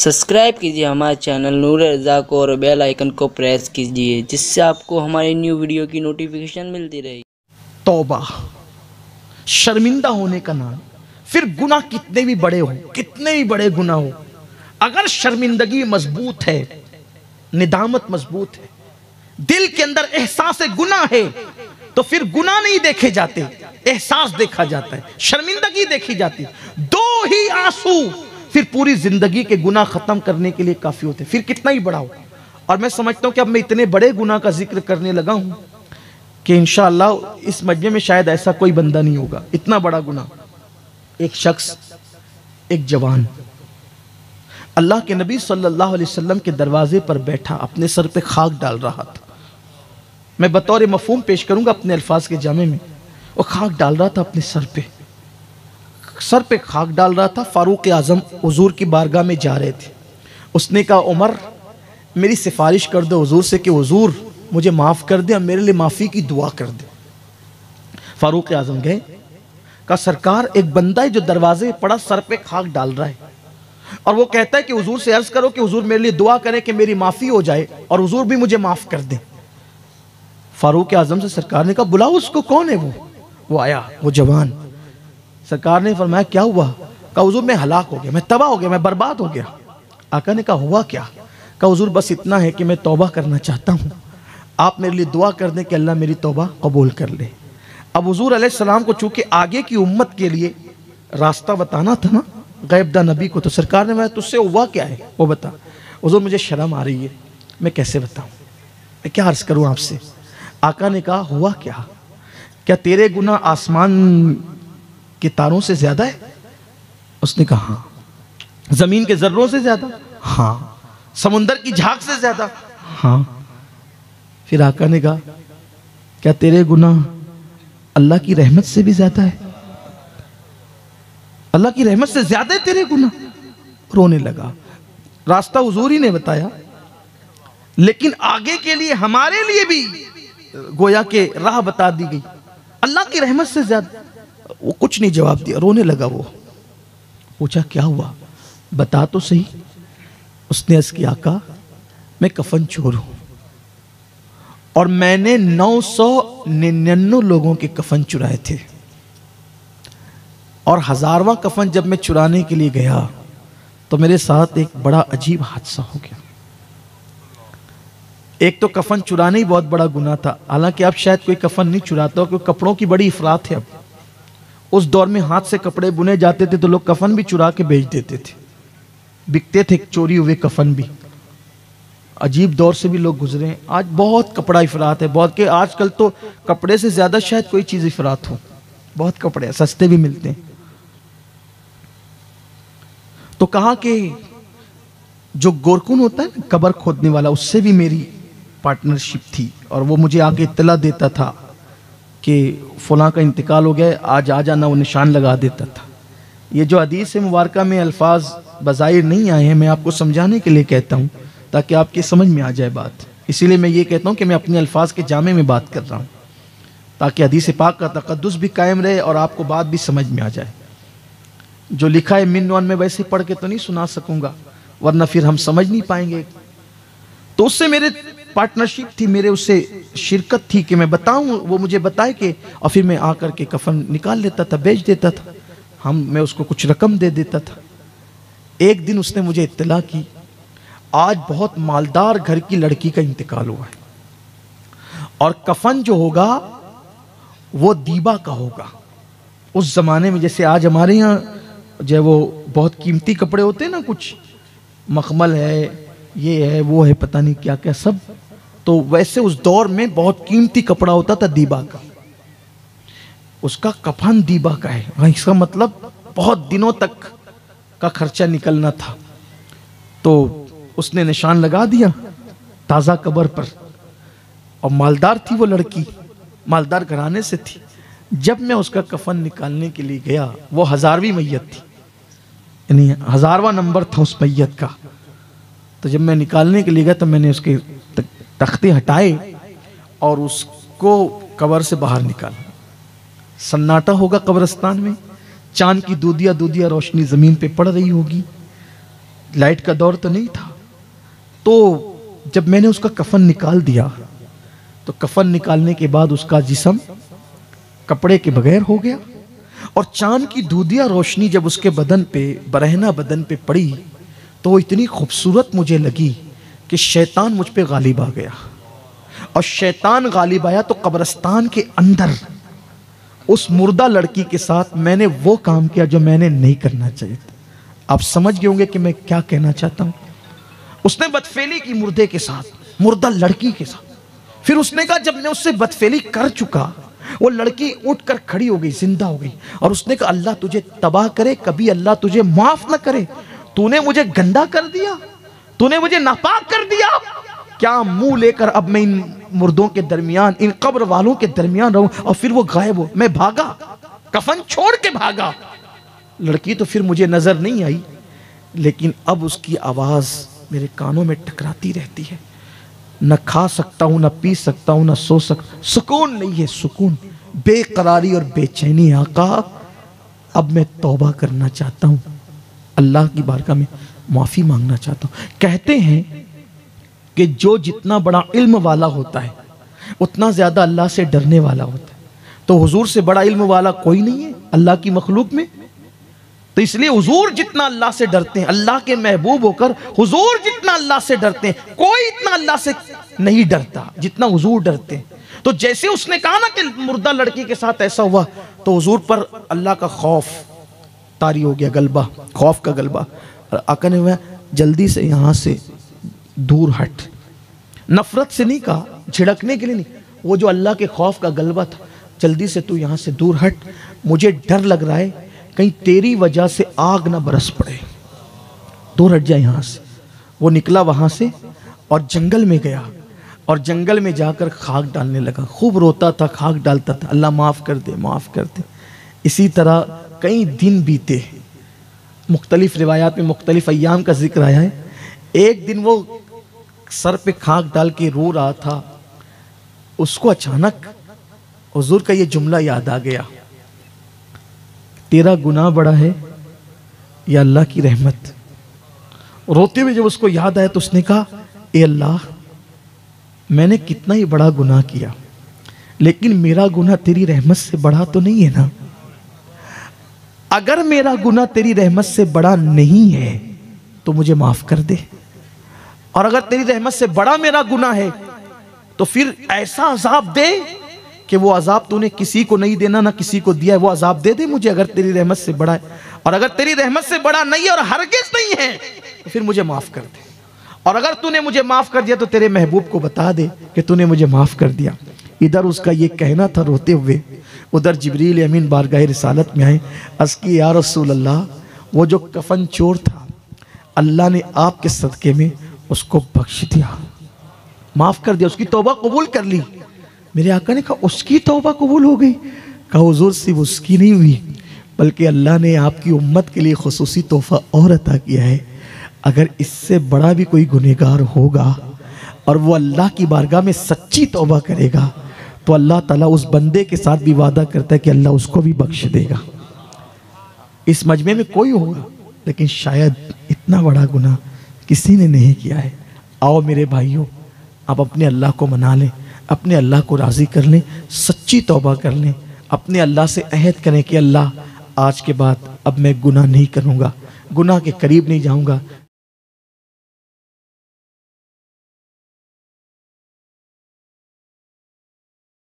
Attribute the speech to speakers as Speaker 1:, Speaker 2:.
Speaker 1: Subscribe کیجیے ہمارے channel نور رضا کو اور بیل آئیکن کو پریس کیجیے جس سے آپ کو ہماری نیو ویڈیو کی نوٹیفیکیشن ملتی رہے.
Speaker 2: توبہ شرمندہ ہونے کا نام. پھر گناہ کتنے بھی بڑے ہو، کتنے بھی بڑے گناہ ہو، اگر شرمندگی مضبوط ہے، ندامت مضبوط ہے، دل کے اندر احساس گناہ ہے، تو پھر گناہ نہیں دیکھے جاتے، احساس دیکھا جاتا ہے، شرمندگی دیکھی جاتی. دو ہی آنسو پھر پوری زندگی کے گناہ ختم کرنے کے لیے کافی ہوتے ہیں، پھر کتنا ہی بڑا ہو. اور میں سمجھتا ہوں کہ اب میں اتنے بڑے گناہ کا ذکر کرنے لگا ہوں کہ انشاءاللہ اس مجمع میں شاید ایسا کوئی بندہ نہیں ہوگا. اتنا بڑا گناہ. ایک شخص، ایک جوان اللہ کے نبی صلی اللہ علیہ وسلم کے دروازے پر بیٹھا اپنے سر پہ خاک ڈال رہا تھا. میں بطور مفہوم پیش کروں گا اپنے الفاظ کے جامع میں. وہ خاک ڈال رہا تھا اپنے سر پہ خاک ڈال رہا تھا. فاروق اعظم حضور کی بارگاہ میں جا رہے تھے. اس نے کہا عمر میری سفارش کر دو حضور سے کہ حضور مجھے معاف کر دیں اور میرے لیے معافی کی دعا کر دیں. فاروق اعظم گئے. کہا سرکار ایک بندہ ہے جو دروازے پڑا سر پہ خاک ڈال رہا ہے اور وہ کہتا ہے کہ حضور سے عرض کرو کہ حضور میرے لیے دعا کرے کہ میری معافی ہو جائے اور حضور بھی مجھے معاف کر دیں. فاروق اعظم سے سرکار نے کہا بلاؤ اس کو. کون ہے وہ آیا، وہ جوان. سرکار نے فرمایا کیا ہوا؟ کہا حضور میں ہلاک ہو گیا، میں تباہ ہو گیا، میں برباد ہو گیا. آقا نے کہا ہوا کیا؟ کہا حضور بس اتنا ہے کہ میں توبہ کرنا چاہتا ہوں، آپ میرے لیے دعا کر دیں کہ اللہ میری توبہ قبول کر لے. اب حضور علیہ السلام کو چونکہ آگے کی امت کے لیے راستہ بتانا تھا نا غیب داں نبی کو، تو سرکار نے تجھ سے ہوا کیا ہے وہ بتا. حضور مجھے شرم آ رہی ہے، میں کیسے بتاؤں، میں کیا عرض کروں آپ سے. آقا نے کہا ہوا کیا تیرے گناہ آسمان کے تاروں سے زیادہ ہے؟ اس نے کہا ہاں. زمین کے ذروں سے زیادہ؟ ہاں. سمندر کی جھاگ سے زیادہ؟ ہاں. پھر آقا نے کہا کیا تیرے گناہ اللہ کی رحمت سے بھی زیادہ ہے؟ اللہ کی رحمت سے زیادہ ہے تیرے گناہ؟ رونے لگا. راستہ حضور ہی نے بتایا، لیکن آگے کے لیے ہمارے لیے بھی گویا کہ راہ بتا دی گئی. اللہ کی رحمت سے زیادہ. وہ کچھ نہیں جواب دیا، رونے لگا. وہ پوچھا کیا ہوا، بتا تو صحیح. اس نے عرض کیا آقا میں کفن چور ہوں اور میں نے 999 لوگوں کے کفن چرائے تھے اور 1000واں کفن جب میں چرانے کے لیے گیا تو میرے ساتھ ایک بڑا عجیب حادثہ ہو گیا. ایک تو کفن چرانا ہی بہت بڑا گناہ تھا، حالانکہ اب شاید کوئی کفن نہیں چراتا ہو کیونکہ کپڑوں کی بڑی افراط ہے. اب اس دور میں ہاتھ سے کپڑے بنے جاتے تھے تو لوگ کفن بھی چرا کے بیچ دیتے تھے، بکتے تھے چوری ہوئے کفن بھی. عجیب دور سے بھی لوگ گزرے ہیں. آج بہت کپڑا افراط ہے، بہت کہ آج کل تو کپڑے سے زیادہ شاید کوئی چیز افراط ہو. بہت کپڑے سستے بھی ملتے ہیں. تو کہا کہ جو گورکن ہوتا ہے نا قبر کھودنے والا، اس سے بھی میری پارٹنرشپ تھی اور وہ مجھے آگے اطلاع دیتا تھا کہ فلاں کا انتقال ہو گیا، آج آ جانا، وہ نشان لگا دیتا تھا. یہ جو حدیث مبارکہ میں الفاظ بظاہر نہیں آئے ہیں، میں آپ کو سمجھانے کے لیے کہتا ہوں تاکہ آپ کی سمجھ میں آ جائے بات. اسی لیے میں یہ کہتا ہوں کہ میں اپنے الفاظ کے جامع میں بات کر رہا ہوں تاکہ حدیث پاک کا تقدس بھی قائم رہے اور آپ کو بات بھی سمجھ میں آ جائے. جو لکھا ہے من ون میں ویسے پڑھ کے تو نہیں سنا سکوں گا ورنہ پھر ہم سمجھ نہیں پائیں گے. تو اس سے میرے پارٹنرشپ تھی، میرے اس سے شرکت تھی کہ میں بتاؤں، وہ مجھے بتائے کہ اور پھر میں آ کر کے کفن نکال لیتا تھا، بیچ دیتا تھا. میں اس کو کچھ رقم دے دیتا تھا. ایک دن اس نے مجھے اطلاع کی آج بہت مالدار گھر کی لڑکی کا انتقال ہوا ہے اور کفن جو ہوگا وہ دیبا کا ہوگا. اس زمانے میں جیسے آج ہمارے یہاں جو وہ بہت قیمتی کپڑے ہوتے ہیں نا، کچھ مخمل ہے، یہ ہے، وہ ہے، پتہ نہیں کیا کیا سب، تو ویسے اس دور میں بہت قیمتی کپڑا ہوتا تھا دیبا کا. اس کا کفن دیبا کا ہے. اس کا مطلب بہت دنوں تک کا خرچہ نکلنا تھا. تو اس نے نشان لگا دیا تازہ قبر پر اور مالدار تھی وہ لڑکی، مالدار گھرانے سے تھی. جب میں اس کا کفن نکالنے کے لیے گیا، وہ 1000ویں میت تھی، یعنی 1000واں نمبر تھا اس میت کا. تو جب میں نکالنے کے لیے گیا تو میں نے اس کے تختے ہٹائے اور اس کو قبر سے باہر نکالا. سناٹا ہوگا قبرستان میں، چاند کی دودیا دودیا روشنی زمین پہ پڑ رہی ہوگی. لائٹ کا دور تو نہیں تھا، تو جب میں نے اس کا کفن نکال دیا تو کفن نکالنے کے بعد اس کا جسم کپڑے کے بغیر ہو گیا، اور چاند کی دودھیا روشنی جب اس کے بدن پہ، برہنہ بدن پہ پڑی تو وہ اتنی خوبصورت مجھے لگی کہ شیطان مجھ پہ غالب آ گیا، اور شیطان غالب آیا تو قبرستان کے اندر اس مردہ لڑکی کے ساتھ میں نے وہ کام کیا جو میں نے نہیں کرنا چاہیے تھا۔ آپ سمجھ گئے ہوں گے کہ میں کیا کہنا چاہتا ہوں۔ اس نے بدفعلی کی مردے کے ساتھ، مردہ لڑکی کے ساتھ۔ پھر اس نے کہا جب میں اس سے بدفعلی کر چکا، وہ لڑکی اٹھ کر کھڑی ہو گئی، زندہ ہو گئی، اور اس نے کہا اللہ تجھے تباہ کرے، کبھی اللہ تجھے معاف نہ کرے، تو نے مجھے گندا کر دیا، تو نے مجھے ناپاک کر دیا، کیا منہ لے کر اب میں ان مردوں کے درمیان، ان قبر والوں کے درمیان رہوں؟ اور پھر وہ غائب ہو، میں بھاگا، کفن چھوڑ کے بھاگا۔ لڑکی تو پھر مجھے نظر نہیں آئی، لیکن اب اس کی آواز میرے کانوں میں ٹکراتی رہتی ہے۔ نہ کھا سکتا ہوں، نہ پی سکتا ہوں، نہ سو سکتا، سکون نہیں ہے، سکون، بے قراری اور بے چینی۔ آقا اب میں توبہ کرنا چاہتا ہوں، اللہ کی بارگاہ میں معافی مانگنا چاہتا ہوں۔ کہتے ہیں کہ جو جتنا بڑا علم والا ہوتا ہے اتنا زیادہ اللہ سے ڈرنے والا ہوتا ہے، تو حضور سے بڑا علم والا کوئی نہیں ہے اللہ کی مخلوق میں، تو اس لیے حضور جتنا اللہ سے ڈرتے ہیں، اللہ کے محبوب ہو کر حضور جتنا اللہ سے ڈرتے ہیں، کوئی اتنا اللہ سے نہیں ڈرتا جتنا حضور ڈرتے ہیں۔ تو جیسے اس نے کہا نا کہ مردہ لڑکی کے ساتھ ایسا ہوا، تو حضور پر اللہ کا خوف طاری ہو گیا، غلبہ، خوف کا غلبہ۔ آقا نے کہا جلدی سے یہاں سے دور ہٹ، نفرت سے نہیں کہا، جھڑکنے کے لیے نہیں، وہ جو اللہ کے خوف کا غلبہ تھا، جلدی سے تو یہاں سے دور ہٹ، مجھے ڈر لگ رہا ہے کہیں تیری وجہ سے آگ نہ برس پڑے، دور ہٹ جائے یہاں سے۔ وہ نکلا وہاں سے اور جنگل میں گیا، اور جنگل میں جا کر خاک ڈالنے لگا، خوب روتا تھا، خاک ڈالتا تھا، اللہ معاف کر دے، معاف کر دے۔ اسی طرح کئی دن بیتے، مختلف روایات میں مختلف ایام کا ذکر آیا ہے۔ ایک دن وہ سر پہ خاک ڈال کے رو رہا تھا، اس کو اچانک حضور کا یہ جملہ یاد آ گیا، تیرا گناہ بڑا ہے یا اللہ کی رحمت؟ روتے ہوئے جب اس کو یاد آیا تو اس نے کہا اے اللہ، میں نے کتنا ہی بڑا گناہ کیا، لیکن میرا گناہ تیری رحمت سے بڑا تو نہیں ہے نا؟ اگر میرا گناہ تیری رحمت سے بڑا نہیں ہے تو مجھے معاف کر دے، اور اگر تیری رحمت سے بڑا میرا گناہ ہے تو پھر ایسا عذاب دے کہ وہ عذاب تو نے کسی کو نہیں دینا، نہ کسی کو دیا ہے، وہ عذاب دے دے مجھے اگر تیری رحمت سے بڑا ہے، اور اگر تیری رحمت سے بڑا نہیں ہے اور ہرگز نہیں ہے تو پھر مجھے معاف کر دے، اور اگر تو نے مجھے معاف کر دیا تو تیرے محبوب کو بتا دے کہ تو نے مجھے معاف کر دیا۔ ادھر اس کا یہ کہنا تھا روتے ہوئے، ادھر جبریل امین بارگاہ رسالت میں آئے، عرض کی یا رسول اللہ، وہ جو کفن چور تھا اللہ نے آپ کے صدقے میں اس کو بخش دیا، معاف کر دیا، اس کی توبہ قبول کر لی۔ میرے آقا نے کہا اس کی توبہ قبول ہو گئی؟ کہا حضور صرف اس کی نہیں ہوئی، بلکہ اللہ نے آپ کی امت کے لیے خصوصی تحفہ اور عطا کیا ہے، اگر اس سے بڑا بھی کوئی گنہگار ہوگا اور وہ اللہ کی بارگاہ میں سچی توبہ کرے گا تو اللہ تعالیٰ اس بندے کے ساتھ بھی وعدہ کرتا ہے کہ اللہ اس کو بھی بخش دے گا۔ اس مجمع میں کوئی ہوگا لیکن شاید اتنا بڑا گناہ کسی نے نہیں کیا ہے۔ آؤ میرے بھائیوں، آپ اپنے اللہ کو منا لیں، اپنے اللہ کو راضی کر لیں، سچی توبہ کر لیں، اپنے اللہ سے عہد کریں کہ اللہ آج کے بعد اب میں گناہ نہیں کروں گا، گناہ کے قریب نہیں جاؤں گا۔